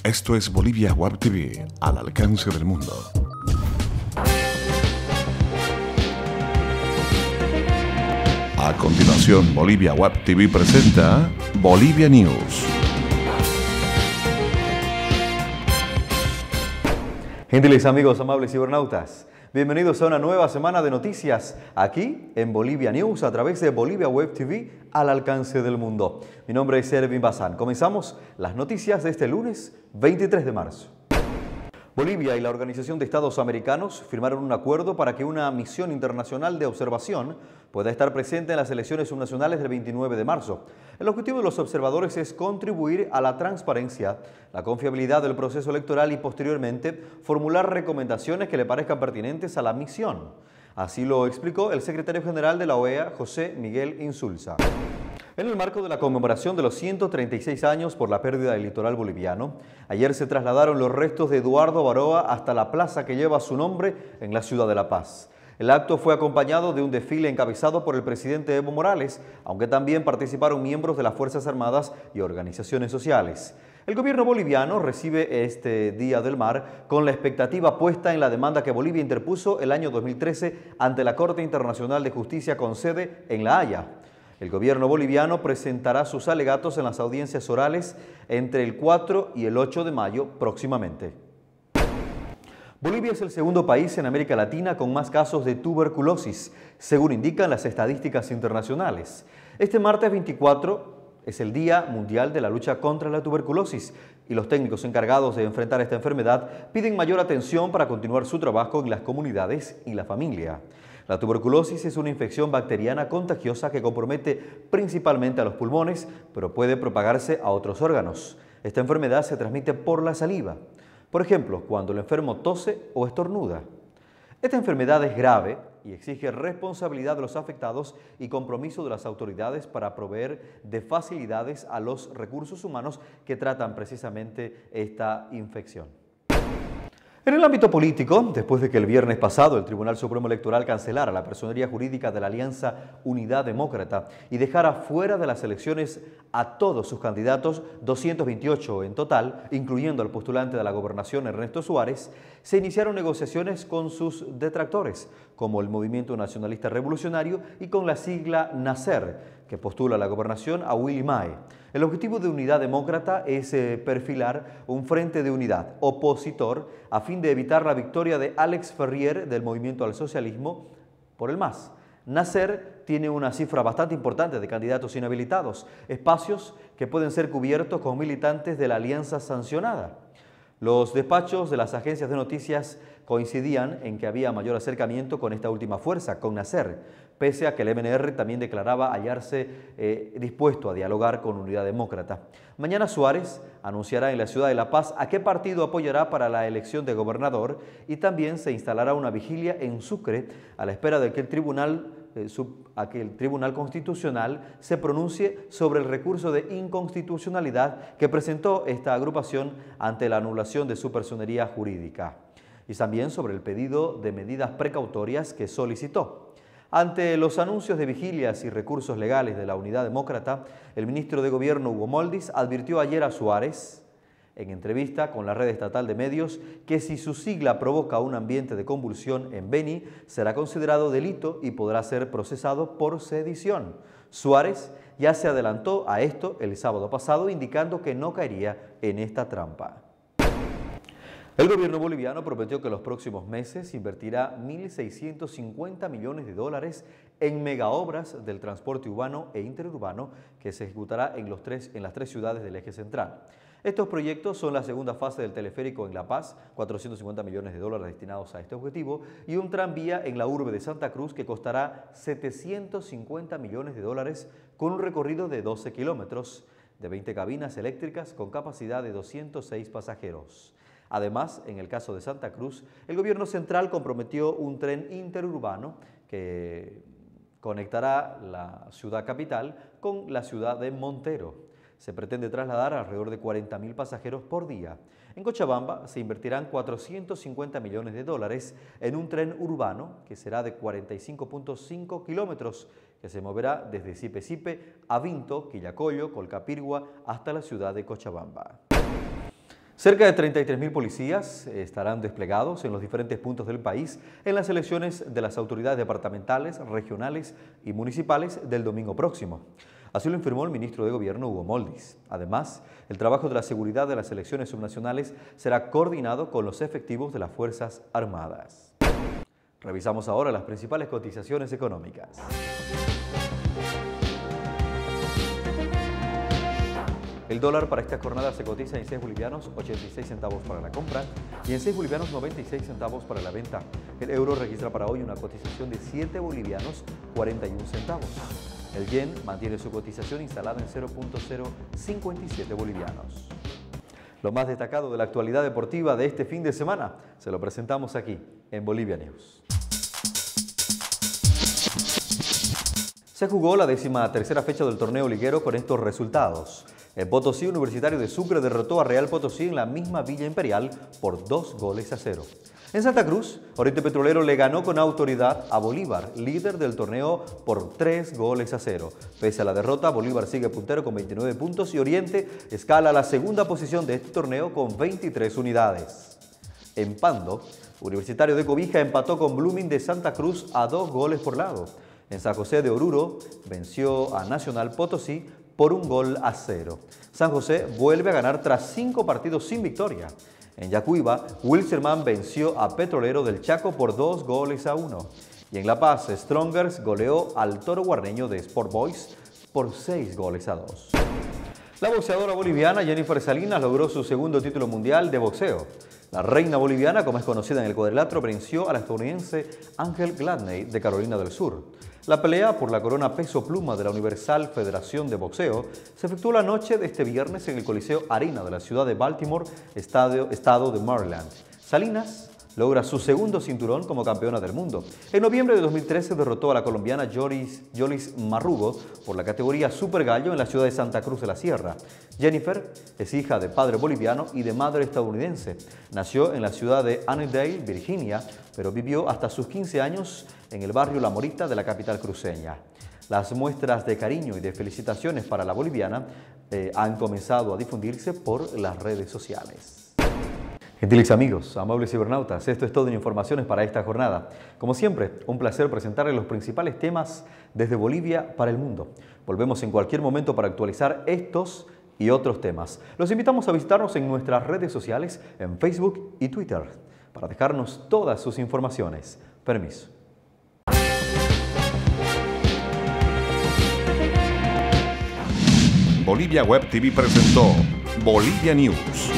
Esto es Bolivia Web TV, al alcance del mundo. A continuación, Bolivia Web TV presenta Bolivia News. Gentiles amigos, amables cibernautas, bienvenidos a una nueva semana de noticias aquí en Bolivia News a través de Bolivia Web TV al alcance del mundo. Mi nombre es Ervin Bazán. Comenzamos las noticias de este lunes 23 de marzo. Bolivia y la Organización de Estados Americanos firmaron un acuerdo para que una misión internacional de observación pueda estar presente en las elecciones subnacionales del 29 de marzo. El objetivo de los observadores es contribuir a la transparencia, la confiabilidad del proceso electoral y posteriormente formular recomendaciones que le parezcan pertinentes a la misión. Así lo explicó el secretario general de la OEA, José Miguel Insulza. En el marco de la conmemoración de los 136 años por la pérdida del litoral boliviano, ayer se trasladaron los restos de Eduardo Baroa hasta la plaza que lleva su nombre en la ciudad de La Paz. El acto fue acompañado de un desfile encabezado por el presidente Evo Morales, aunque también participaron miembros de las Fuerzas Armadas y organizaciones sociales. El gobierno boliviano recibe este Día del Mar con la expectativa puesta en la demanda que Bolivia interpuso el año 2013 ante la Corte Internacional de Justicia con sede en La Haya. El gobierno boliviano presentará sus alegatos en las audiencias orales entre el 4 y el 8 de mayo próximamente. Bolivia es el segundo país en América Latina con más casos de tuberculosis, según indican las estadísticas internacionales. Este martes 24 es el Día Mundial de la Lucha contra la Tuberculosis y los técnicos encargados de enfrentar esta enfermedad piden mayor atención para continuar su trabajo en las comunidades y la familia. La tuberculosis es una infección bacteriana contagiosa que compromete principalmente a los pulmones, pero puede propagarse a otros órganos. Esta enfermedad se transmite por la saliva, por ejemplo, cuando el enfermo tose o estornuda. Esta enfermedad es grave y exige responsabilidad de los afectados y compromiso de las autoridades para proveer de facilidades a los recursos humanos que tratan precisamente esta infección. En el ámbito político, después de que el viernes pasado el Tribunal Supremo Electoral cancelara la personería jurídica de la Alianza Unidad Demócrata y dejara fuera de las elecciones a todos sus candidatos, 228 en total, incluyendo al postulante de la gobernación Ernesto Suárez, se iniciaron negociaciones con sus detractores, como el Movimiento Nacionalista Revolucionario y con la sigla NACER, que postula la gobernación a Willy Mae. El objetivo de Unidad Demócrata es perfilar un frente de unidad opositor a fin de evitar la victoria de Alex Ferrier del Movimiento al Socialismo por el MAS. NACER tiene una cifra bastante importante de candidatos inhabilitados, espacios que pueden ser cubiertos con militantes de la alianza sancionada. Los despachos de las agencias de noticias coincidían en que había mayor acercamiento con esta última fuerza, con NACER, pese a que el MNR también declaraba hallarse dispuesto a dialogar con Unidad Demócrata. Mañana Suárez anunciará en la ciudad de La Paz a qué partido apoyará para la elección de gobernador y también se instalará una vigilia en Sucre a la espera de que el Tribunal Constitucional se pronuncie sobre el recurso de inconstitucionalidad que presentó esta agrupación ante la anulación de su personería jurídica y también sobre el pedido de medidas precautorias que solicitó. Ante los anuncios de vigilias y recursos legales de la Unidad Demócrata, el ministro de Gobierno Hugo Moldis advirtió ayer a Suárez, en entrevista con la red estatal de medios, que si su sigla provoca un ambiente de convulsión en Beni, será considerado delito y podrá ser procesado por sedición. Suárez ya se adelantó a esto el sábado pasado, indicando que no caería en esta trampa. El gobierno boliviano prometió que en los próximos meses invertirá 1.650 millones de dólares en megaobras del transporte urbano e interurbano que se ejecutará en las tres ciudades del eje central. Estos proyectos son la segunda fase del teleférico en La Paz, 450 millones de dólares destinados a este objetivo, y un tranvía en la urbe de Santa Cruz que costará 750 millones de dólares con un recorrido de 12 kilómetros, de 20 cabinas eléctricas con capacidad de 206 pasajeros. Además, en el caso de Santa Cruz, el gobierno central comprometió un tren interurbano que conectará la ciudad capital con la ciudad de Montero. Se pretende trasladar alrededor de 40.000 pasajeros por día. En Cochabamba se invertirán 450 millones de dólares en un tren urbano que será de 45.5 kilómetros, que se moverá desde Sipe-Sipe a Vinto, Quillacollo, Colcapirgua hasta la ciudad de Cochabamba. Cerca de 33.000 policías estarán desplegados en los diferentes puntos del país en las elecciones de las autoridades departamentales, regionales y municipales del domingo próximo. Así lo informó el ministro de Gobierno, Hugo Moldis. Además, el trabajo de la seguridad de las elecciones subnacionales será coordinado con los efectivos de las Fuerzas Armadas. Revisamos ahora las principales cotizaciones económicas. El dólar para esta jornada se cotiza en 6 bolivianos 86 centavos para la compra y en 6 bolivianos 96 centavos para la venta. El euro registra para hoy una cotización de 7 bolivianos 41 centavos. El yen mantiene su cotización instalada en 0.057 bolivianos. Lo más destacado de la actualidad deportiva de este fin de semana se lo presentamos aquí en Bolivia News. Se jugó la 13ª fecha del torneo liguero con estos resultados. El Potosí Universitario de Sucre derrotó a Real Potosí en la misma Villa Imperial por 2-0. En Santa Cruz, Oriente Petrolero le ganó con autoridad a Bolívar, líder del torneo, por 3-0. Pese a la derrota, Bolívar sigue puntero con 29 puntos y Oriente escala a la segunda posición de este torneo con 23 unidades. En Pando, Universitario de Cobija empató con Blooming de Santa Cruz a 2 goles por lado. En San José de Oruro venció a Nacional Potosí por 1-0. San José vuelve a ganar tras 5 partidos sin victoria. En Yacuiba, Wilstermann venció a Petrolero del Chaco por 2-1. Y en La Paz, Strongers goleó al Toro Guarneño de Sport Boys por 6-2. La boxeadora boliviana Jennifer Salinas logró su segundo título mundial de boxeo. La reina boliviana, como es conocida en el cuadrilátero, venció a la estadounidense Angel Gladney de Carolina del Sur. La pelea por la corona peso pluma de la Universal Federación de Boxeo se efectuó la noche de este viernes en el Coliseo Arena de la ciudad de Baltimore, estado de Maryland. Salinas logra su segundo cinturón como campeona del mundo. En noviembre de 2013 derrotó a la colombiana Yolis Marrugo por la categoría Super Gallo en la ciudad de Santa Cruz de la Sierra. Jennifer es hija de padre boliviano y de madre estadounidense. Nació en la ciudad de Annandale, Virginia, pero vivió hasta sus 15 años en el barrio La Morita de la capital cruceña. Las muestras de cariño y de felicitaciones para la boliviana han comenzado a difundirse por las redes sociales. Gentiles amigos, amables cibernautas, esto es todo en informaciones para esta jornada. Como siempre, un placer presentarles los principales temas desde Bolivia para el mundo. Volvemos en cualquier momento para actualizar estos y otros temas. Los invitamos a visitarnos en nuestras redes sociales, en Facebook y Twitter, para dejarnos todas sus informaciones. Permiso. Bolivia Web TV presentó Bolivia News.